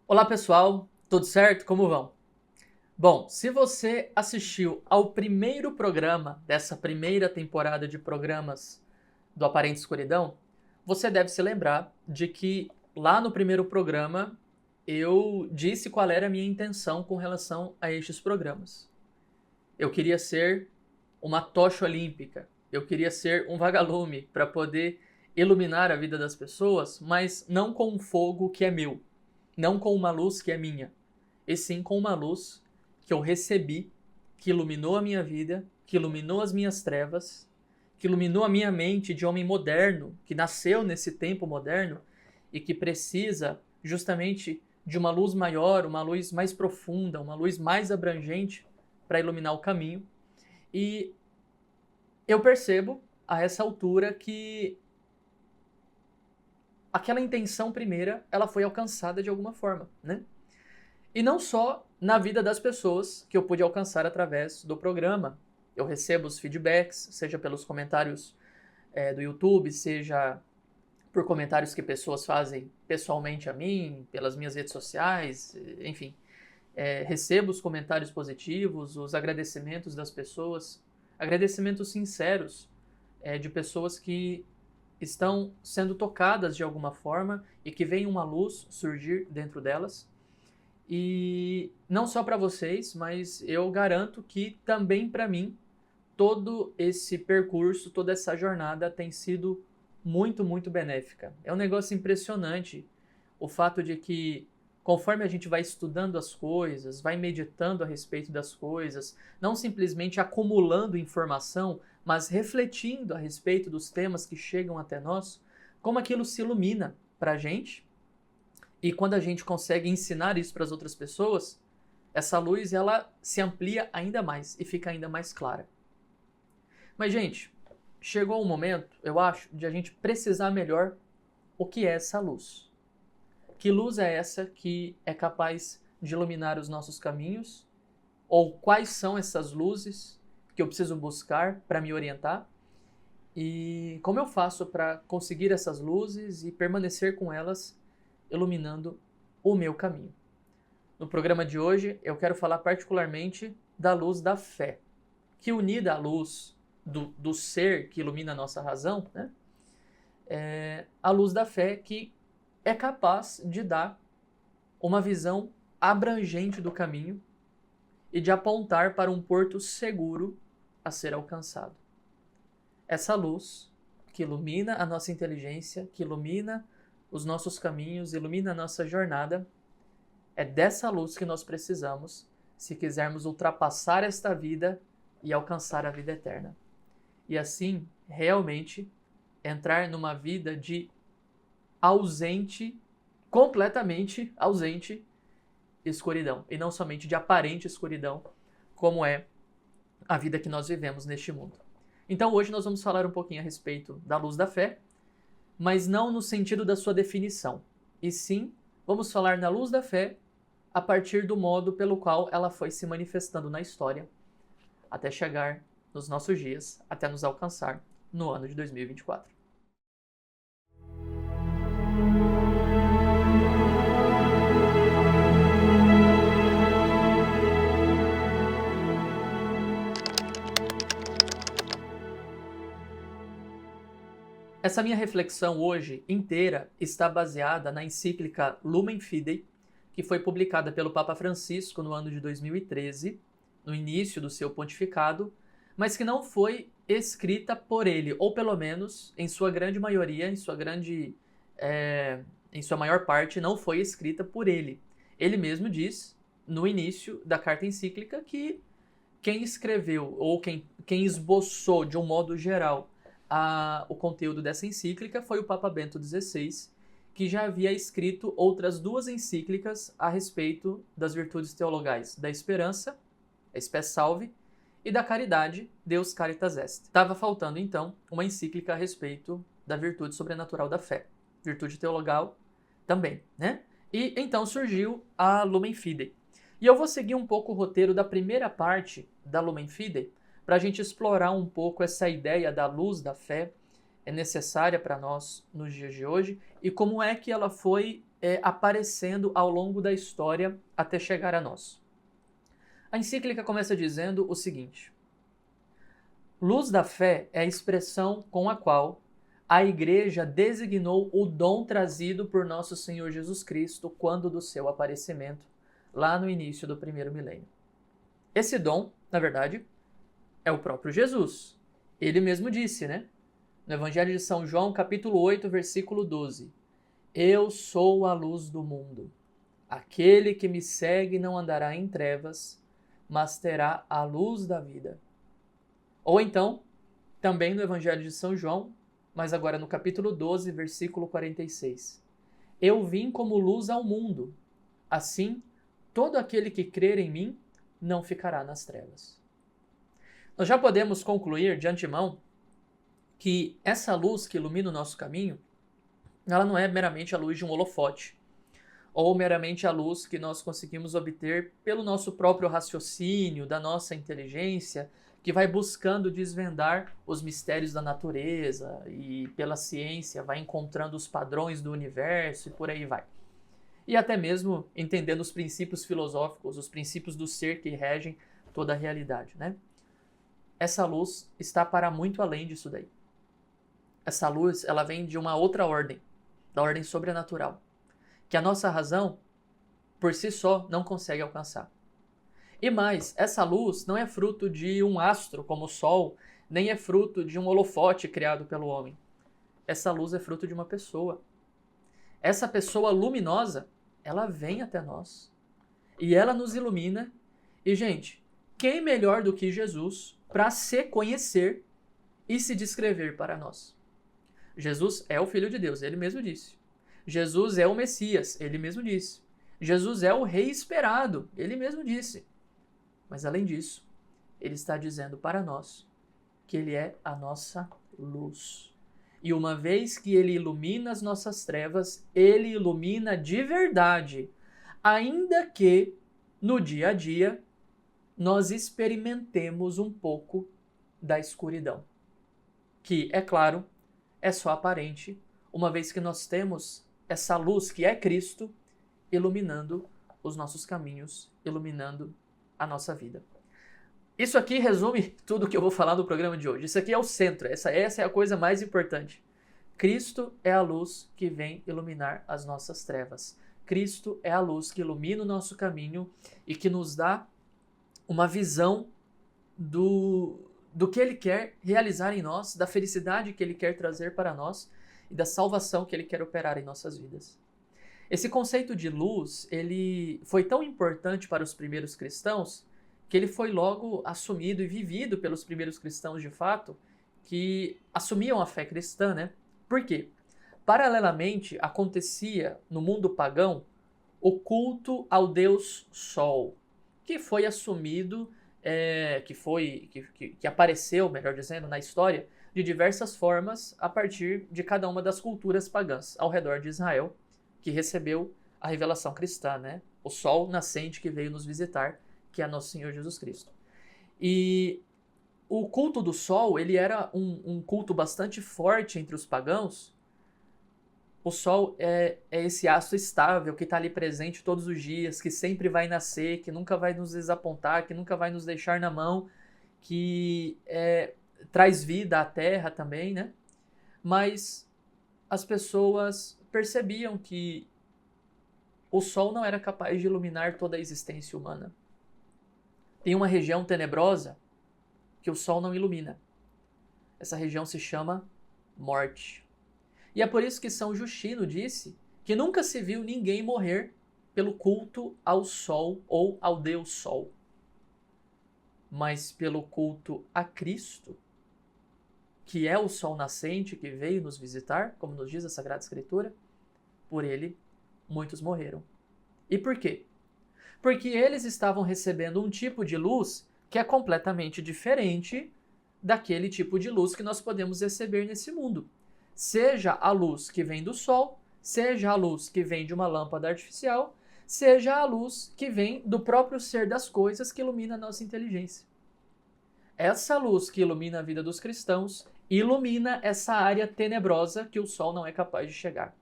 Olá pessoal, tudo certo? Como vão? Bom, se você assistiu ao primeiro programa dessa primeira temporada de programas do Aparente Escuridão, você deve se lembrar de que lá no primeiro programa eu disse qual era a minha intenção com relação a estes programas. Eu queria ser uma tocha olímpica, eu queria ser um vagalume para poder iluminar a vida das pessoas, mas não com um fogo que é meu, não com uma luz que é minha, e sim com uma luz que eu recebi, que iluminou a minha vida, que iluminou as minhas trevas, que iluminou a minha mente de homem moderno, que nasceu nesse tempo moderno e que precisa justamente de uma luz maior, uma luz mais profunda, uma luz mais abrangente para iluminar o caminho. E eu percebo a essa altura que aquela intenção primeira, ela foi alcançada de alguma forma, né? E não só na vida das pessoas que eu pude alcançar através do programa. Eu recebo os feedbacks, seja pelos comentários do YouTube, seja por comentários que pessoas fazem pessoalmente a mim, pelas minhas redes sociais, enfim. Recebo os comentários positivos, os agradecimentos das pessoas, agradecimentos sinceros de pessoas que estão sendo tocadas de alguma forma e que veem uma luz surgir dentro delas. E não só para vocês, mas eu garanto que também para mim, todo esse percurso, toda essa jornada tem sido muito, muito benéfica. É um negócio impressionante o fato de que, conforme a gente vai estudando as coisas, vai meditando a respeito das coisas, não simplesmente acumulando informação, mas refletindo a respeito dos temas que chegam até nós, como aquilo se ilumina para a gente. E quando a gente consegue ensinar isso para as outras pessoas, essa luz ela se amplia ainda mais e fica ainda mais clara. Mas, gente, chegou o momento, eu acho, de a gente precisar melhor o que é essa luz. Que luz é essa que é capaz de iluminar os nossos caminhos? Ou quais são essas luzes que eu preciso buscar para me orientar? E como eu faço para conseguir essas luzes e permanecer com elas iluminando o meu caminho? No programa de hoje, eu quero falar particularmente da luz da fé, que unida à luz do ser que ilumina a nossa razão, né? A luz da fé que é capaz de dar uma visão abrangente do caminho e de apontar para um porto seguro a ser alcançado. Essa luz que ilumina a nossa inteligência, que ilumina os nossos caminhos, ilumina a nossa jornada, é dessa luz que nós precisamos se quisermos ultrapassar esta vida e alcançar a vida eterna. E assim, realmente, entrar numa vida de ausente, completamente ausente, escuridão. E não somente de aparente escuridão, como é a vida que nós vivemos neste mundo. Então hoje nós vamos falar um pouquinho a respeito da luz da fé, mas não no sentido da sua definição. E sim, vamos falar na luz da fé a partir do modo pelo qual ela foi se manifestando na história, até chegar nos nossos dias, até nos alcançar no ano de 2024. Essa minha reflexão hoje inteira está baseada na encíclica Lumen Fidei, que foi publicada pelo Papa Francisco no ano de 2013, no início do seu pontificado, mas que não foi escrita por ele, ou pelo menos, em sua grande maioria, em sua maior parte, não foi escrita por ele. Ele mesmo diz, no início da carta encíclica, que quem escreveu, ou quem esboçou de um modo geral o conteúdo dessa encíclica foi o Papa Bento XVI, que já havia escrito outras duas encíclicas a respeito das virtudes teologais da esperança, Spes Salvi, e da caridade, Deus Caritas Est. Estava faltando, então, uma encíclica a respeito da virtude sobrenatural da fé, virtude teologal também, né? E então surgiu a Lumen Fidei. E eu vou seguir um pouco o roteiro da primeira parte da Lumen Fidei, para a gente explorar um pouco essa ideia da luz da fé é necessária para nós nos dias de hoje e como é que ela foi aparecendo ao longo da história até chegar a nós. A encíclica começa dizendo o seguinte: luz da fé é a expressão com a qual a Igreja designou o dom trazido por nosso Senhor Jesus Cristo quando do seu aparecimento, lá no início do primeiro milênio. Esse dom, na verdade, é o próprio Jesus. Ele mesmo disse, né? No Evangelho de São João, capítulo 8, versículo 12. Eu sou a luz do mundo. Aquele que me segue não andará em trevas, mas terá a luz da vida. Ou então, também no Evangelho de São João, mas agora no capítulo 12, versículo 46. Eu vim como luz ao mundo. Assim, todo aquele que crer em mim não ficará nas trevas. Nós já podemos concluir de antemão que essa luz que ilumina o nosso caminho, ela não é meramente a luz de um holofote, ou meramente a luz que nós conseguimos obter pelo nosso próprio raciocínio, da nossa inteligência, que vai buscando desvendar os mistérios da natureza e pela ciência vai encontrando os padrões do universo e por aí vai. E até mesmo entendendo os princípios filosóficos, os princípios do ser que regem toda a realidade, né? Essa luz está para muito além disso daí. Essa luz, ela vem de uma outra ordem, da ordem sobrenatural, que a nossa razão, por si só, não consegue alcançar. E mais, essa luz não é fruto de um astro como o Sol, nem é fruto de um holofote criado pelo homem. Essa luz é fruto de uma pessoa. Essa pessoa luminosa, ela vem até nós. E ela nos ilumina. E, gente, quem melhor do que Jesus para se conhecer e se descrever para nós? Jesus é o Filho de Deus, ele mesmo disse. Jesus é o Messias, ele mesmo disse. Jesus é o Rei esperado, ele mesmo disse. Mas além disso, ele está dizendo para nós que ele é a nossa luz. E uma vez que ele ilumina as nossas trevas, ele ilumina de verdade, ainda que no dia a dia nós experimentemos um pouco da escuridão, que, é claro, é só aparente, uma vez que nós temos essa luz que é Cristo iluminando os nossos caminhos, iluminando a nossa vida. Isso aqui resume tudo que eu vou falar no programa de hoje. Isso aqui é o centro, essa é a coisa mais importante. Cristo é a luz que vem iluminar as nossas trevas. Cristo é a luz que ilumina o nosso caminho e que nos dá uma visão do que Ele quer realizar em nós, da felicidade que Ele quer trazer para nós e da salvação que Ele quer operar em nossas vidas. Esse conceito de luz, ele foi tão importante para os primeiros cristãos que ele foi logo assumido e vivido pelos primeiros cristãos de fato, que assumiam a fé cristã, né? Por quê? Paralelamente, acontecia no mundo pagão o culto ao deus Sol, que foi assumido, que apareceu, melhor dizendo, na história, de diversas formas a partir de cada uma das culturas pagãs ao redor de Israel, que recebeu a revelação cristã, né? O sol nascente que veio nos visitar, que é nosso Senhor Jesus Cristo. E o culto do sol, ele era um culto bastante forte entre os pagãos. O sol é esse astro estável que está ali presente todos os dias, que sempre vai nascer, que nunca vai nos desapontar, que nunca vai nos deixar na mão, que traz vida à terra também, né? Mas as pessoas percebiam que o sol não era capaz de iluminar toda a existência humana. Tem uma região tenebrosa que o sol não ilumina. Essa região se chama morte. E é por isso que São Justino disse que nunca se viu ninguém morrer pelo culto ao sol ou ao Deus Sol, mas pelo culto a Cristo, que é o sol nascente que veio nos visitar, como nos diz a Sagrada Escritura. Por ele, muitos morreram. E por quê? Porque eles estavam recebendo um tipo de luz que é completamente diferente daquele tipo de luz que nós podemos receber nesse mundo. Seja a luz que vem do sol, seja a luz que vem de uma lâmpada artificial, seja a luz que vem do próprio ser das coisas que ilumina a nossa inteligência. Essa luz que ilumina a vida dos cristãos ilumina essa área tenebrosa que o sol não é capaz de chegar.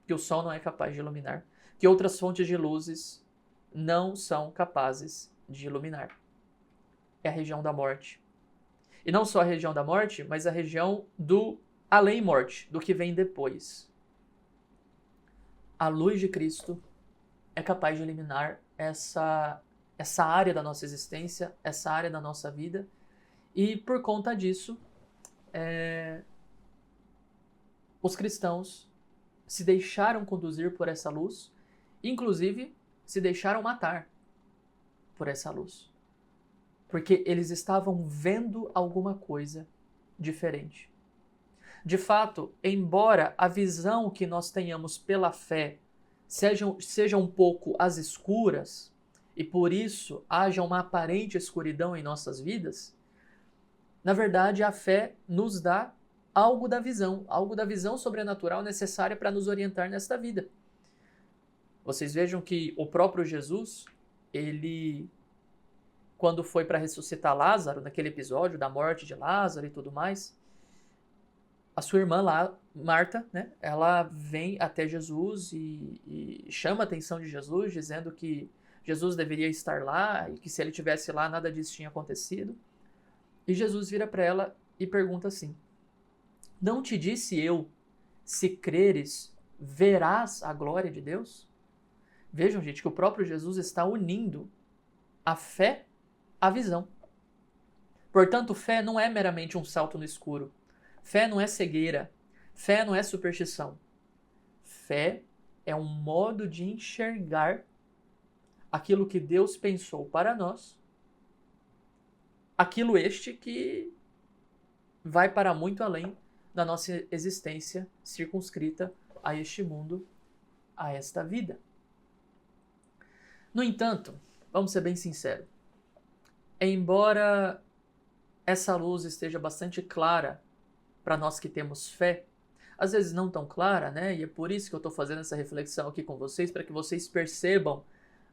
que o sol não é capaz de iluminar, que outras fontes de luzes não são capazes de iluminar. É a região da morte. E não só a região da morte, mas a região do além-morte, do que vem depois. A luz de Cristo é capaz de iluminar essa área da nossa existência, essa área da nossa vida, e por conta disso, os cristãos se deixaram conduzir por essa luz, inclusive se deixaram matar por essa luz. Porque eles estavam vendo alguma coisa diferente. De fato, embora a visão que nós tenhamos pela fé seja um pouco às escuras, e por isso haja uma aparente escuridão em nossas vidas, na verdade a fé nos dá algo da visão sobrenatural necessária para nos orientar nesta vida. Vocês vejam que o próprio Jesus, ele, quando foi para ressuscitar Lázaro, naquele episódio da morte de Lázaro e tudo mais, a sua irmã lá, Marta, né, ela vem até Jesus e chama a atenção de Jesus, dizendo que Jesus deveria estar lá e que se ele estivesse lá nada disso tinha acontecido. E Jesus vira para ela e pergunta assim: não te disse eu, se creres, verás a glória de Deus? Vejam, gente, que o próprio Jesus está unindo a fé à visão. Portanto, fé não é meramente um salto no escuro. Fé não é cegueira. Fé não é superstição. Fé é um modo de enxergar aquilo que Deus pensou para nós, aquilo este que vai para muito além da nossa existência circunscrita a este mundo, a esta vida. No entanto, vamos ser bem sinceros, embora essa luz esteja bastante clara para nós que temos fé, às vezes não tão clara, né? E é por isso que eu estou fazendo essa reflexão aqui com vocês, para que vocês percebam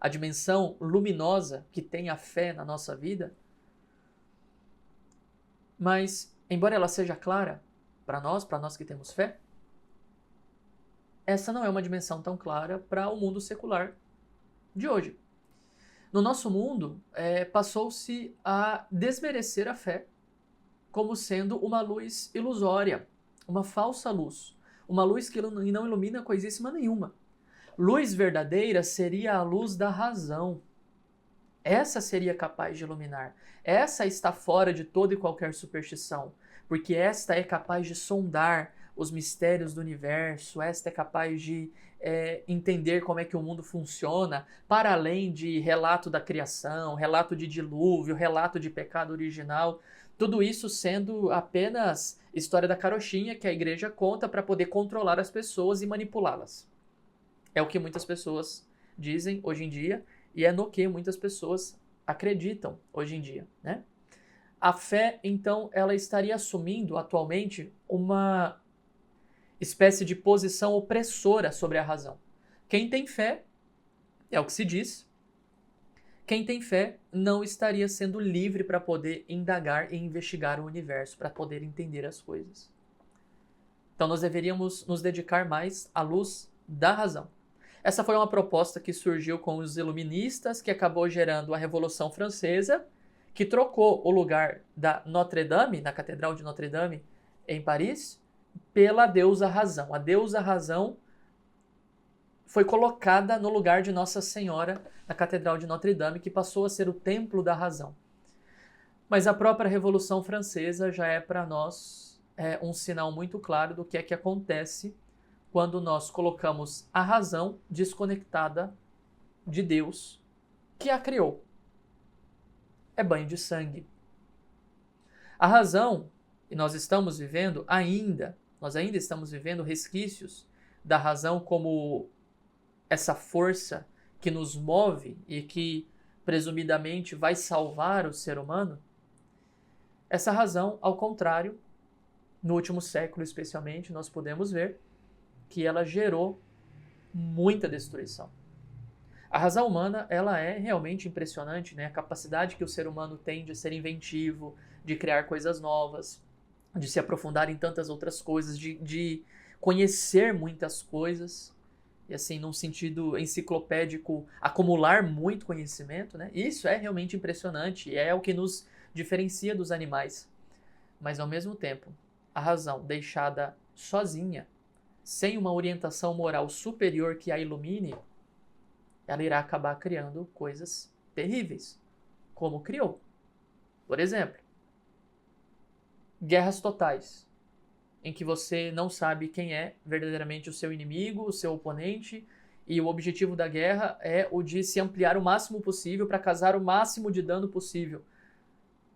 a dimensão luminosa que tem a fé na nossa vida. Mas, embora ela seja clara para nós que temos fé, essa não é uma dimensão tão clara para o mundo secular de hoje. No nosso mundo, passou-se a desmerecer a fé como sendo uma luz ilusória, uma falsa luz, uma luz que não ilumina coisíssima nenhuma. Luz verdadeira seria a luz da razão. Essa seria capaz de iluminar. Essa está fora de toda e qualquer superstição, porque esta é capaz de sondar os mistérios do universo, esta é capaz de entender como é que o mundo funciona, para além de relato da criação, relato de dilúvio, relato de pecado original, tudo isso sendo apenas história da carochinha que a igreja conta para poder controlar as pessoas e manipulá-las. É o que muitas pessoas dizem hoje em dia e é no que muitas pessoas acreditam hoje em dia, né? A fé, então, ela estaria assumindo atualmente uma espécie de posição opressora sobre a razão. Quem tem fé, é o que se diz, quem tem fé não estaria sendo livre para poder indagar e investigar o universo, para poder entender as coisas. Então nós deveríamos nos dedicar mais à luz da razão. Essa foi uma proposta que surgiu com os iluministas, que acabou gerando a Revolução Francesa, que trocou o lugar da Notre-Dame, na Catedral de Notre-Dame, em Paris, pela deusa razão. A deusa razão foi colocada no lugar de Nossa Senhora na Catedral de Notre-Dame, que passou a ser o templo da razão. Mas a própria Revolução Francesa já é para nós um sinal muito claro do que é que acontece quando nós colocamos a razão desconectada de Deus, que a criou. É banho de sangue. A razão, e nós ainda estamos vivendo resquícios da razão como essa força que nos move e que presumidamente vai salvar o ser humano. Essa razão, ao contrário, no último século especialmente, nós podemos ver que ela gerou muita destruição. A razão humana, ela é realmente impressionante, né? A capacidade que o ser humano tem de ser inventivo, de criar coisas novas, de se aprofundar em tantas outras coisas, de conhecer muitas coisas. e assim, num sentido enciclopédico, acumular muito conhecimento, né? Isso é realmente impressionante e é o que nos diferencia dos animais. Mas ao mesmo tempo, a razão deixada sozinha, sem uma orientação moral superior que a ilumine, ela irá acabar criando coisas terríveis, como criou. Por exemplo, guerras totais, em que você não sabe quem é verdadeiramente o seu inimigo, o seu oponente, e o objetivo da guerra é o de se ampliar o máximo possível para causar o máximo de dano possível,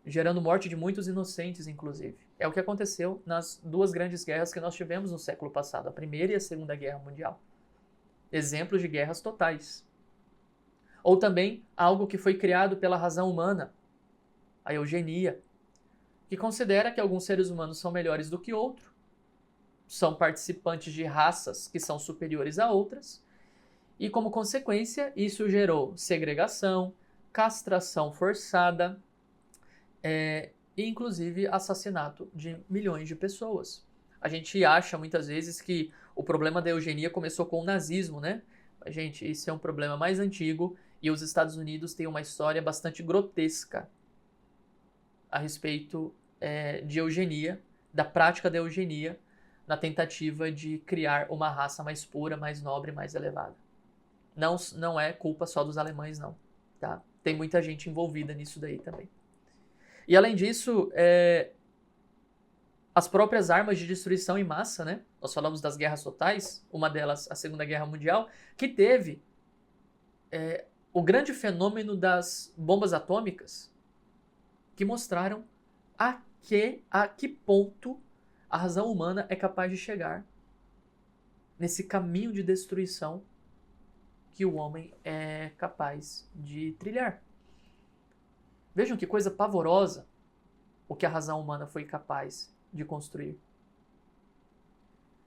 gerando morte de muitos inocentes, inclusive. É o que aconteceu nas duas grandes guerras que nós tivemos no século passado, a Primeira e a Segunda Guerra Mundial. Exemplos de guerras totais. Ou também algo que foi criado pela razão humana, a eugenia, que considera que alguns seres humanos são melhores do que outros, são participantes de raças que são superiores a outras, e como consequência isso gerou segregação, castração forçada, e inclusive assassinato de milhões de pessoas. A gente acha muitas vezes que o problema da eugenia começou com o nazismo, né? Mas, gente, isso é um problema mais antigo e os Estados Unidos têm uma história bastante grotesca a respeito de eugenia, da prática da eugenia, na tentativa de criar uma raça mais pura, mais nobre, mais elevada. Não é culpa só dos alemães, não. Tá? Tem muita gente envolvida nisso daí também. E além disso, as próprias armas de destruição em massa, né? Nós falamos das guerras totais, uma delas a Segunda Guerra Mundial, que teve o grande fenômeno das bombas atômicas, que mostraram a que ponto a razão humana é capaz de chegar nesse caminho de destruição que o homem é capaz de trilhar. Vejam que coisa pavorosa o que a razão humana foi capaz de construir.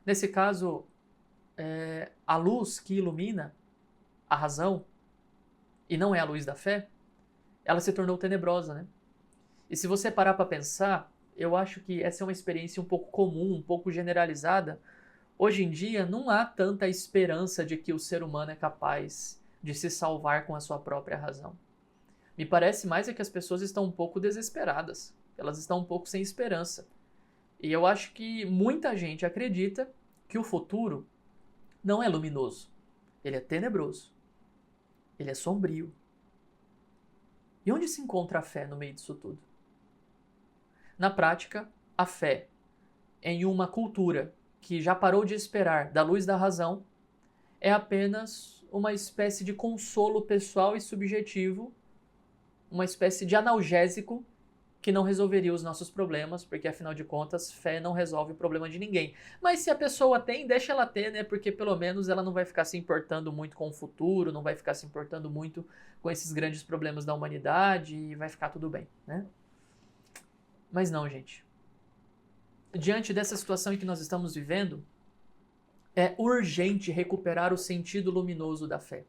Nesse caso, a luz que ilumina a razão, e não é a luz da fé, ela se tornou tenebrosa, né? E se você parar para pensar, eu acho que essa é uma experiência um pouco comum, um pouco generalizada. Hoje em dia, não há tanta esperança de que o ser humano é capaz de se salvar com a sua própria razão. Me parece mais que as pessoas estão um pouco desesperadas. Elas estão um pouco sem esperança. E eu acho que muita gente acredita que o futuro não é luminoso. Ele é tenebroso. Ele é sombrio. E onde se encontra a fé no meio disso tudo? Na prática, a fé em uma cultura que já parou de esperar da luz da razão é apenas uma espécie de consolo pessoal e subjetivo, uma espécie de analgésico que não resolveria os nossos problemas, porque afinal de contas, fé não resolve o problema de ninguém. Mas se a pessoa tem, deixa ela ter, né? Porque pelo menos ela não vai ficar se importando muito com o futuro, não vai ficar se importando muito com esses grandes problemas da humanidade e vai ficar tudo bem, né? Mas não, gente. Diante dessa situação em que nós estamos vivendo, é urgente recuperar o sentido luminoso da fé.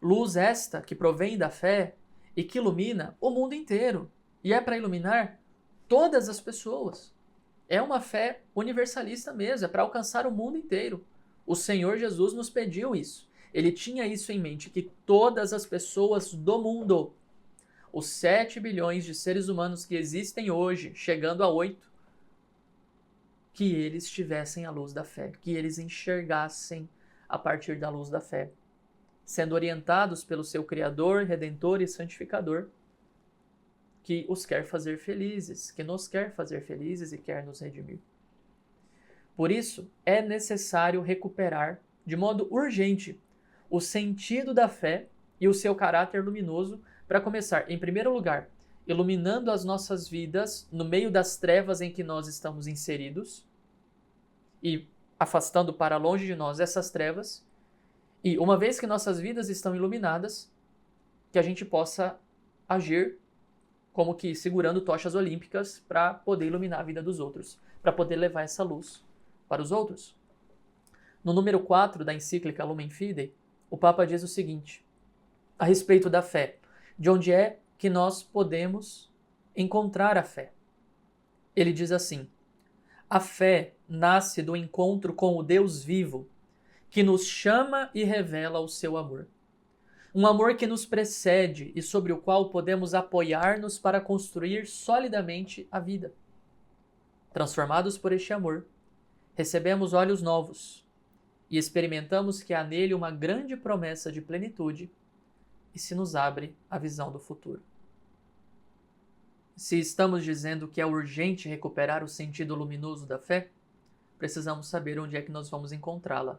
Luz esta que provém da fé e que ilumina o mundo inteiro. E é para iluminar todas as pessoas. É uma fé universalista mesmo, é para alcançar o mundo inteiro. O Senhor Jesus nos pediu isso. Ele tinha isso em mente, que todas as pessoas do mundo, os 7 bilhões de seres humanos que existem hoje, chegando a 8, que eles tivessem a luz da fé, que eles enxergassem a partir da luz da fé, sendo orientados pelo seu Criador, Redentor e Santificador, que os quer fazer felizes, que nos quer fazer felizes e quer nos redimir. Por isso, é necessário recuperar, de modo urgente, o sentido da fé e o seu caráter luminoso, para começar, em primeiro lugar, iluminando as nossas vidas no meio das trevas em que nós estamos inseridos e afastando para longe de nós essas trevas. E uma vez que nossas vidas estão iluminadas, que a gente possa agir como que segurando tochas olímpicas para poder iluminar a vida dos outros, para poder levar essa luz para os outros. No número 4 da encíclica Lumen Fidei, o Papa diz o seguinte, a respeito da fé, de onde é que nós podemos encontrar a fé. Ele diz assim, a fé nasce do encontro com o Deus vivo, que nos chama e revela o seu amor. Um amor que nos precede e sobre o qual podemos apoiar-nos para construir solidamente a vida. Transformados por este amor, recebemos olhos novos e experimentamos que há nele uma grande promessa de plenitude e se nos abre a visão do futuro. Se estamos dizendo que é urgente recuperar o sentido luminoso da fé, precisamos saber onde é que nós vamos encontrá-la.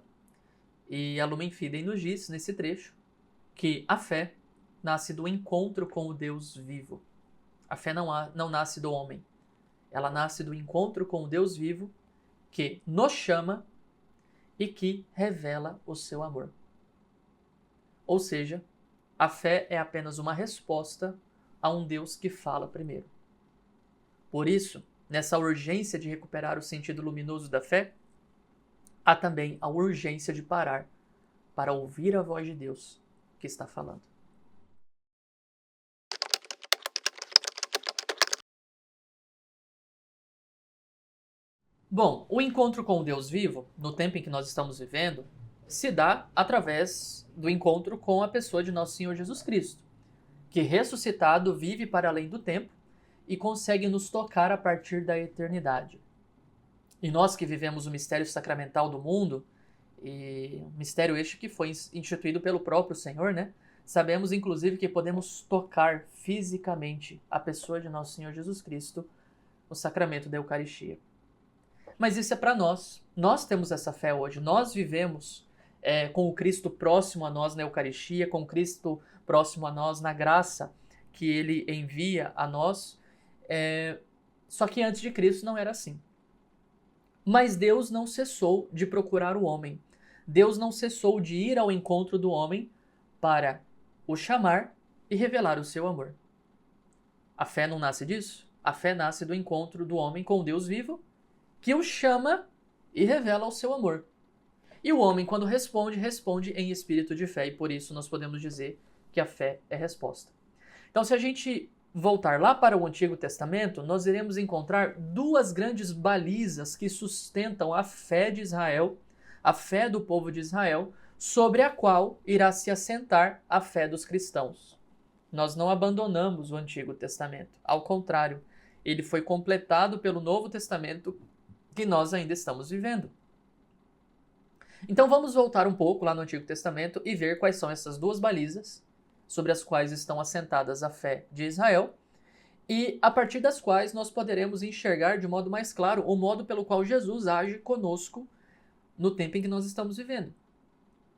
E a Lumen Fidei nos diz, nesse trecho, que a fé nasce do encontro com o Deus vivo. A fé não nasce do homem. Ela nasce do encontro com o Deus vivo que nos chama e que revela o seu amor. Ou seja, a fé é apenas uma resposta a um Deus que fala primeiro. Por isso, nessa urgência de recuperar o sentido luminoso da fé, há também a urgência de parar para ouvir a voz de Deus que está falando. Bom, o encontro com o Deus vivo, no tempo em que nós estamos vivendo, se dá através do encontro com a pessoa de nosso Senhor Jesus Cristo, que ressuscitado vive para além do tempo e consegue nos tocar a partir da eternidade. E nós que vivemos o mistério sacramental do mundo, e mistério este que foi instituído pelo próprio Senhor, né? Sabemos, inclusive, que podemos tocar fisicamente a pessoa de nosso Senhor Jesus Cristo no sacramento da Eucaristia. Mas isso é para nós. Nós temos essa fé hoje. Nós vivemos com o Cristo próximo a nós na Eucaristia, com o Cristo próximo a nós na graça que Ele envia a nós. Só que antes de Cristo não era assim. Mas Deus não cessou de procurar o homem. Deus não cessou de ir ao encontro do homem para o chamar e revelar o seu amor. A fé não nasce disso? A fé nasce do encontro do homem com o Deus vivo, que o chama e revela o seu amor. E o homem, quando responde, responde em espírito de fé, e por isso nós podemos dizer que a fé é resposta. Então, se a gente voltar lá para o Antigo Testamento, nós iremos encontrar duas grandes balizas que sustentam a fé de Israel, a fé do povo de Israel, sobre a qual irá se assentar a fé dos cristãos. Nós não abandonamos o Antigo Testamento. Ao contrário, ele foi completado pelo Novo Testamento que nós ainda estamos vivendo. Então vamos voltar um pouco lá no Antigo Testamento e ver quais são essas duas balizas sobre as quais estão assentadas a fé de Israel e a partir das quais nós poderemos enxergar de modo mais claro o modo pelo qual Jesus age conosco no tempo em que nós estamos vivendo.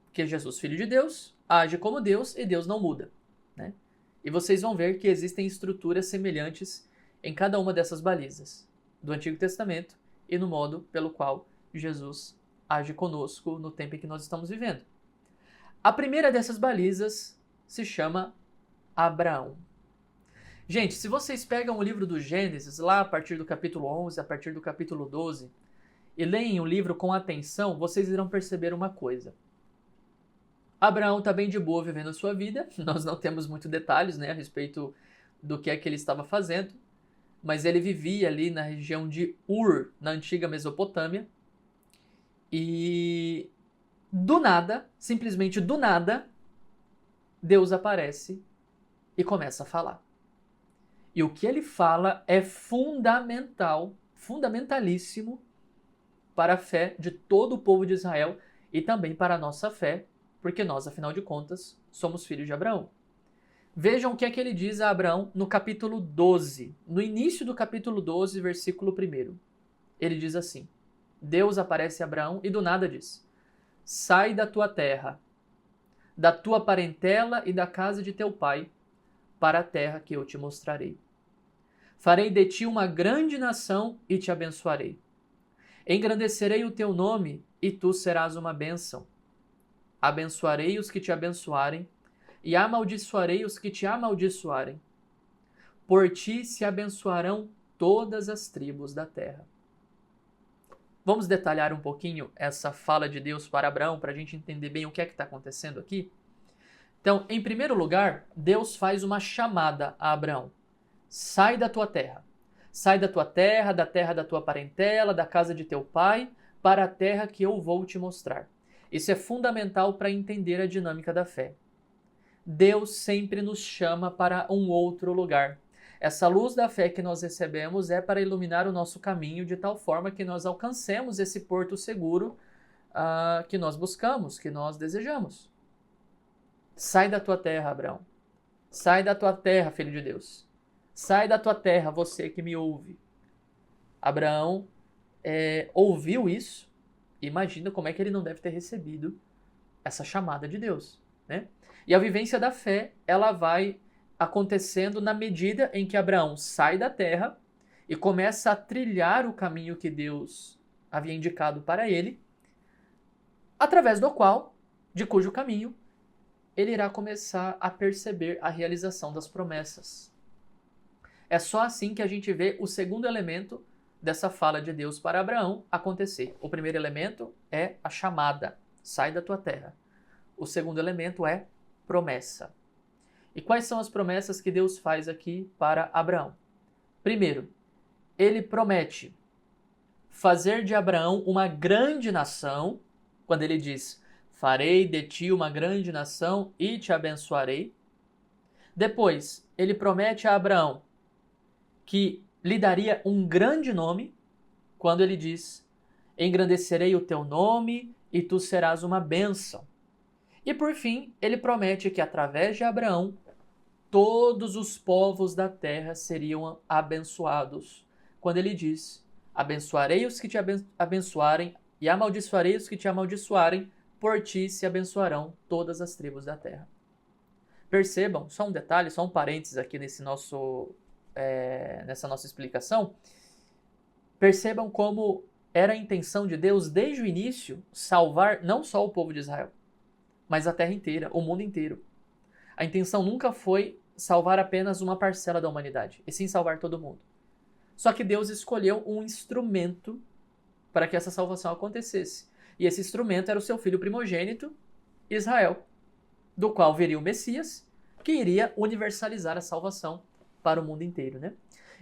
Porque Jesus, Filho de Deus, age como Deus e Deus não muda, né? E vocês vão ver que existem estruturas semelhantes em cada uma dessas balizas do Antigo Testamento e no modo pelo qual Jesus age conosco no tempo em que nós estamos vivendo. A primeira dessas balizas se chama Abraão. Gente, se vocês pegam o livro do Gênesis, lá a partir do capítulo 11, a partir do capítulo 12, e leem o livro com atenção, vocês irão perceber uma coisa. Abraão está bem de boa vivendo a sua vida, nós não temos muitos detalhes, né, a respeito do que é que ele estava fazendo, mas ele vivia ali na região de Ur, na antiga Mesopotâmia, e do nada, simplesmente do nada, Deus aparece e começa a falar. E o que ele fala é fundamental, fundamentalíssimo para a fé de todo o povo de Israel e também para a nossa fé, porque nós, afinal de contas, somos filhos de Abraão. Vejam o que é que ele diz a Abraão no capítulo 12, no início do capítulo 12, versículo 1. Ele diz assim, Deus aparece a Abraão e do nada diz, sai da tua terra, da tua parentela e da casa de teu pai, para a terra que eu te mostrarei. Farei de ti uma grande nação e te abençoarei. Engrandecerei o teu nome e tu serás uma bênção. Abençoarei os que te abençoarem e amaldiçoarei os que te amaldiçoarem. Por ti se abençoarão todas as tribos da terra. Vamos detalhar um pouquinho essa fala de Deus para Abraão, para a gente entender bem o que é que está acontecendo aqui? Então, em primeiro lugar, Deus faz uma chamada a Abraão. Sai da tua terra. Sai da tua terra da tua parentela, da casa de teu pai, para a terra que eu vou te mostrar. Isso é fundamental para entender a dinâmica da fé. Deus sempre nos chama para um outro lugar. Essa luz da fé que nós recebemos é para iluminar o nosso caminho de tal forma que nós alcancemos esse porto seguro que nós buscamos, que nós desejamos. Sai da tua terra, Abraão. Sai da tua terra, filho de Deus. Sai da tua terra, você que me ouve. Abraão ouviu isso. Imagina como é que ele não deve ter recebido essa chamada de Deus, né? E a vivência da fé, ela vai acontecendo na medida em que Abraão sai da terra e começa a trilhar o caminho que Deus havia indicado para ele, através de cujo caminho, ele irá começar a perceber a realização das promessas. É só assim que a gente vê o segundo elemento dessa fala de Deus para Abraão acontecer. O primeiro elemento é a chamada, sai da tua terra. O segundo elemento é promessa. E quais são as promessas que Deus faz aqui para Abraão? Primeiro, ele promete fazer de Abraão uma grande nação, quando ele diz, farei de ti uma grande nação e te abençoarei. Depois, ele promete a Abraão que lhe daria um grande nome, quando ele diz, engrandecerei o teu nome e tu serás uma bênção. E por fim, ele promete que através de Abraão, todos os povos da terra seriam abençoados. Quando ele diz, abençoarei os que te abençoarem e amaldiçoarei os que te amaldiçoarem, por ti se abençoarão todas as tribos da terra. Percebam, só um detalhe, só um parênteses aqui nessa nossa explicação. Percebam como era a intenção de Deus desde o início salvar não só o povo de Israel, mas a terra inteira, o mundo inteiro. A intenção nunca foi salvar apenas uma parcela da humanidade, e sim salvar todo mundo. Só que Deus escolheu um instrumento para que essa salvação acontecesse. E esse instrumento era o seu filho primogênito, Israel, do qual viria o Messias, que iria universalizar a salvação para o mundo inteiro, né?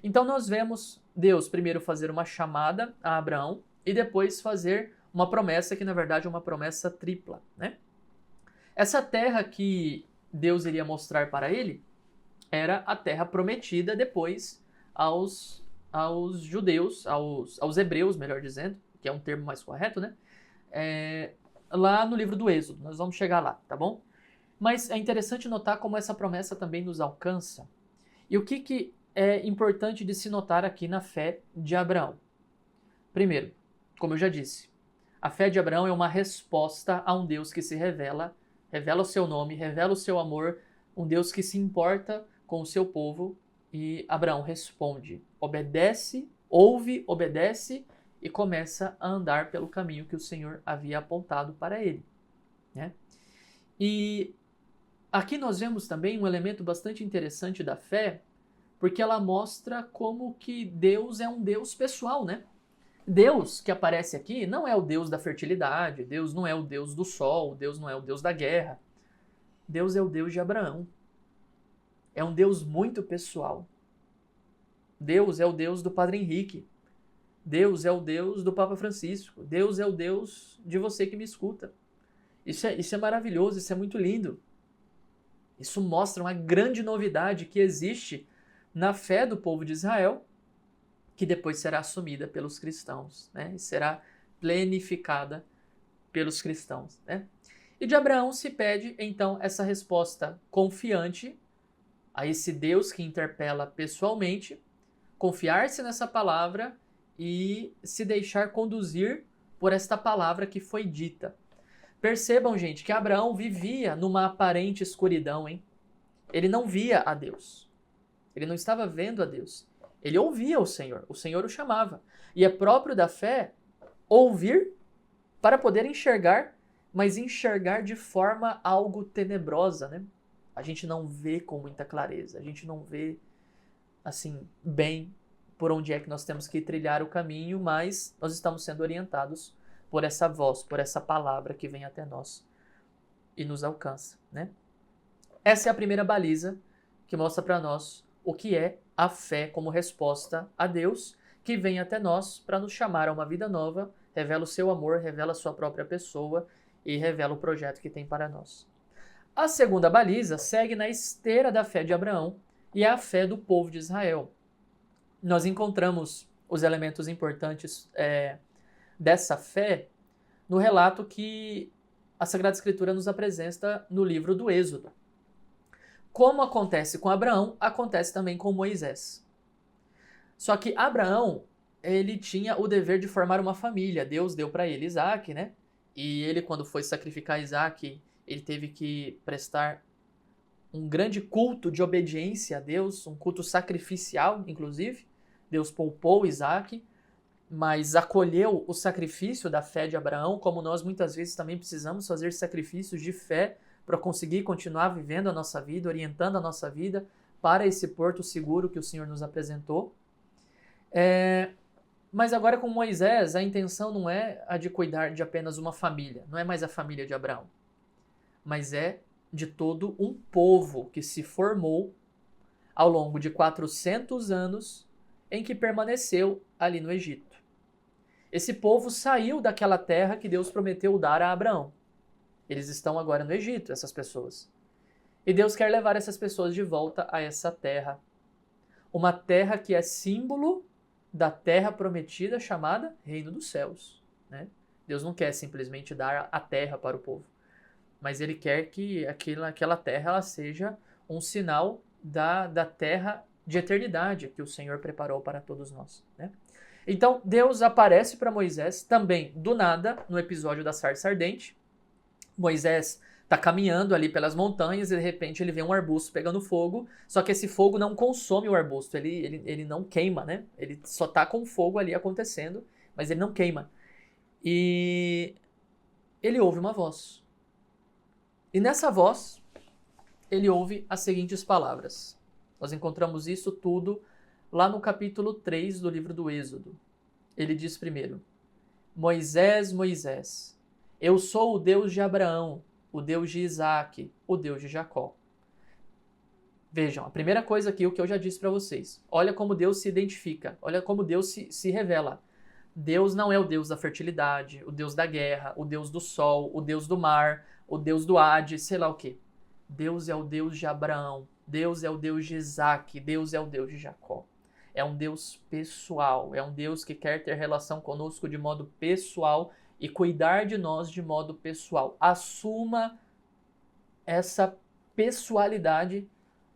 Então nós vemos Deus primeiro fazer uma chamada a Abraão e depois fazer uma promessa que na verdade é uma promessa tripla, né? Essa terra que Deus iria mostrar para ele era a terra prometida depois aos judeus, aos hebreus, melhor dizendo, que é um termo mais correto, né? Lá no livro do Êxodo, nós vamos chegar lá, tá bom? Mas é interessante notar como essa promessa também nos alcança. E o que é importante de se notar aqui na fé de Abraão? Primeiro, como eu já disse, a fé de Abraão é uma resposta a um Deus que se revela o seu nome, revela o seu amor, um Deus que se importa com o seu povo, e Abraão responde, obedece, ouve, obedece e começa a andar pelo caminho que o Senhor havia apontado para ele, né? E aqui nós vemos também um elemento bastante interessante da fé, porque ela mostra como que Deus é um Deus pessoal, né? Deus que aparece aqui não é o Deus da fertilidade, Deus não é o Deus do sol, Deus não é o Deus da guerra. Deus é o Deus de Abraão. É um Deus muito pessoal. Deus é o Deus do Padre Henrique. Deus é o Deus do Papa Francisco. Deus é o Deus de você que me escuta. Isso é maravilhoso, isso é muito lindo. Isso mostra uma grande novidade que existe na fé do povo de Israel, que depois será assumida pelos cristãos, né? E será plenificada pelos cristãos, né? E de Abraão se pede, então, essa resposta confiante a esse Deus que interpela pessoalmente, confiar-se nessa palavra e se deixar conduzir por esta palavra que foi dita. Percebam, gente, que Abraão vivia numa aparente escuridão, hein? Ele não via a Deus. Ele não estava vendo a Deus. Ele ouvia o Senhor o chamava. E é próprio da fé ouvir para poder enxergar, mas enxergar de forma algo tenebrosa, né? A gente não vê com muita clareza, a gente não vê, assim, bem por onde é que nós temos que trilhar o caminho, mas nós estamos sendo orientados por essa voz, por essa palavra que vem até nós e nos alcança, né? Essa é a primeira baliza que mostra para nós o que é a fé como resposta a Deus, que vem até nós para nos chamar a uma vida nova, revela o seu amor, revela a sua própria pessoa e revela o projeto que tem para nós. A segunda baliza segue na esteira da fé de Abraão e é a fé do povo de Israel. Nós encontramos os elementos importantes dessa fé no relato que a Sagrada Escritura nos apresenta no livro do Êxodo. Como acontece com Abraão, acontece também com Moisés. Só que Abraão, ele tinha o dever de formar uma família. Deus deu para ele Isaac, né? E ele, quando foi sacrificar Isaac, ele teve que prestar um grande culto de obediência a Deus, um culto sacrificial, inclusive. Deus poupou Isaac, mas acolheu o sacrifício da fé de Abraão, como nós muitas vezes também precisamos fazer sacrifícios de fé para conseguir continuar vivendo a nossa vida, orientando a nossa vida para esse porto seguro que o Senhor nos apresentou. Mas agora com Moisés, a intenção não é a de cuidar de apenas uma família, não é mais a família de Abraão, mas é de todo um povo que se formou ao longo de 400 anos em que permaneceu ali no Egito. Esse povo saiu daquela terra que Deus prometeu dar a Abraão. Eles estão agora no Egito, essas pessoas. E Deus quer levar essas pessoas de volta a essa terra. Uma terra que é símbolo da terra prometida chamada Reino dos Céus, né? Deus não quer simplesmente dar a terra para o povo, mas Ele quer que aquela terra ela seja um sinal da terra de eternidade que o Senhor preparou para todos nós, né? Então, Deus aparece para Moisés também do nada no episódio da sarça ardente. Moisés está caminhando ali pelas montanhas e de repente ele vê um arbusto pegando fogo, só que esse fogo não consome o arbusto, ele não queima, né? Ele só está com fogo ali acontecendo, mas ele não queima. E ele ouve uma voz. E nessa voz, ele ouve as seguintes palavras. Nós encontramos isso tudo lá no capítulo 3 do livro do Êxodo. Ele diz primeiro: Moisés, Moisés, eu sou o Deus de Abraão, o Deus de Isaac, o Deus de Jacó. Vejam, a primeira coisa aqui, o que eu já disse para vocês. Olha como Deus se identifica, olha como Deus se revela. Deus não é o Deus da fertilidade, o Deus da guerra, o Deus do sol, o Deus do mar, o Deus do Hades, sei lá o quê. Deus é o Deus de Abraão, Deus é o Deus de Isaac, Deus é o Deus de Jacó. É um Deus pessoal, é um Deus que quer ter relação conosco de modo pessoal e cuidar de nós de modo pessoal. Assuma essa pessoalidade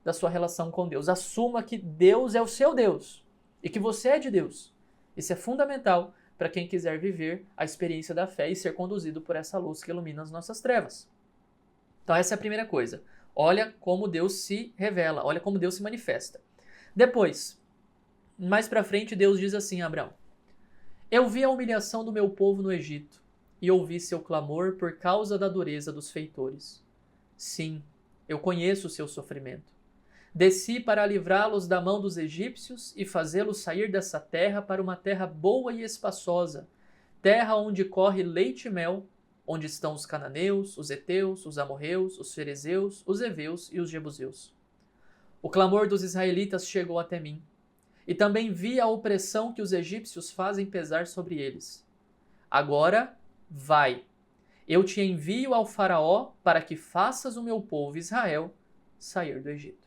da sua relação com Deus. Assuma que Deus é o seu Deus e que você é de Deus. Isso é fundamental para quem quiser viver a experiência da fé e ser conduzido por essa luz que ilumina as nossas trevas. Então essa é a primeira coisa. Olha como Deus se revela, olha como Deus se manifesta. Depois, mais para frente, Deus diz assim a Abraão: Eu vi a humilhação do meu povo no Egito e ouvi seu clamor por causa da dureza dos feitores. Sim, eu conheço o seu sofrimento. Desci para livrá-los da mão dos egípcios e fazê-los sair dessa terra para uma terra boa e espaçosa, terra onde corre leite e mel, onde estão os cananeus, os heteus, os amorreus, os ferezeus, os heveus e os jebuseus. O clamor dos israelitas chegou até mim, e também vi a opressão que os egípcios fazem pesar sobre eles. Agora, vai. Eu te envio ao faraó para que faças o meu povo Israel sair do Egito.